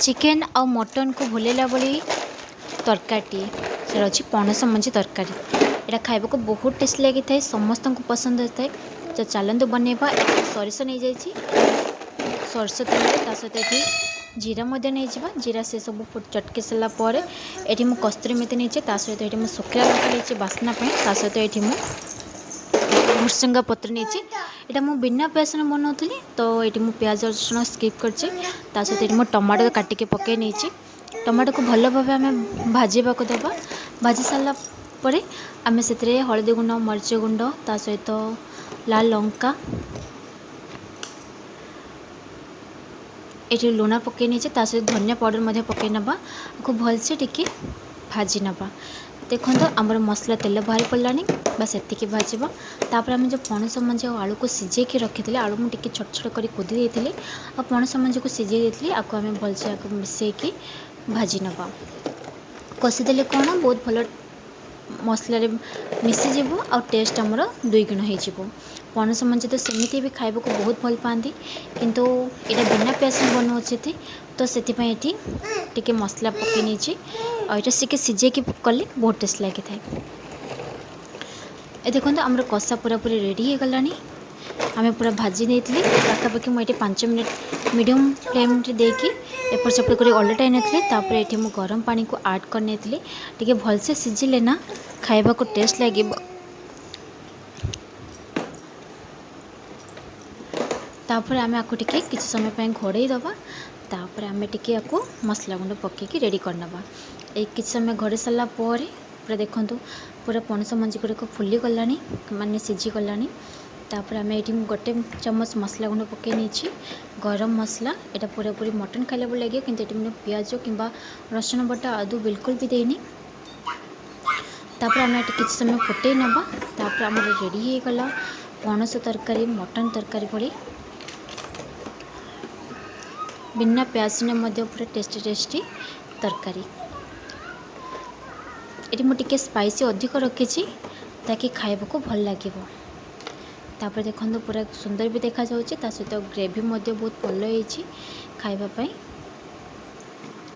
Chicken आउ mutton को भुलेला बड़ी तरकारी से अच्छी पणस मंजी तरकारी यहाँ खाइबा को बहुत टेस्ट लगी था समस्त को पसंद होता है। तो चलतु बनवा सोरिष नहीं जाइए सरष तेल सहित ये जीरा नहीं जीरा से सब चटके सारापर ये मुझे कस्तूरी मेथी नहीं सहित ये शुखला लंका नहीं बास्ना सहित ये भुर्संगा पत्र नहीं यहाँ मुझे बिना प्याज बनाऊली तो ये मुझे प्याज रसुण स्किप कर सहित ये टमाटो काटिके पकई नहीं टमाटो को भल भाव आम भाजवा को देवा भाजी सारा पर आम से हलदी गुंड मरीच गुंड सहित लाल लंका ये लुण पकई नहीं सहित धनिया पाउडर पकई नवा आपको भलसे टिके भाजी नवा देखो आमर मसला तेल बाहरी पड़ानी बस एतिकी भाजवा तापर आम जो पणस मंजी और आलू को सिझे रखी आलू मुझे छोट छोट कर कुदी देती आ पणस मंजी को सिझे देती आपको आम भलसे मिसेक भाजी नवा कषिदेले कौन बहुत भल मसलार मिसीज आ टेस्ट आमर दुई गुण हो पणस मंजी तो सेमती भी खाइबा को बहुत भल पाती किंतु ये बिना प्याज बनाऊे तो से टी मसला पकई नहीं और ये सिझे कले बहुत टेस्ट लगी था। ये देखो आमर कषा पूरा पूरी रेडी हो गलानी आम पूरा भाजी देती पाखापाखि मुझे 5 मिनट मीडियम फ्लेम देकी एपट सेपट कर अलटाई नापर ये मुझे गरम पानी को ऐड करनी टी भलसे सिझिले ना खाइबा को टेस्ट लगे। तापर आम आपको किसी समय घोड़े दबा तापर आम टी आपको मसला गुंड पकईकी रेडी करनवा एक किसी समय घोड़े सारा पर पूरा देखूँ पूरा पणस मंजी गुड़ाक फुली गलानी माने सिझी गलानी तापर आम ये गोटे चम्मच मसला गुंड पकई नहीं गरम मसला यहाँ पूरा पूरी मटन खाइला बेल लगे कि पियाज कि रसुण बटा आदू बिल्कुल भी देनी तापर आम किसी समय फुटे नवा तापर आम रेडी हो गला पणस तरकारी मटन तरकारी भली बिना प्याज ने पूरा टेस्टी तरकारी ये मुझे स्पाइसी अधिक रखी ताकि खाइबा को भल लगे तापर देखो पूरा सुंदर भी देखा सहित ग्रेवी बहुत भल खाइबा।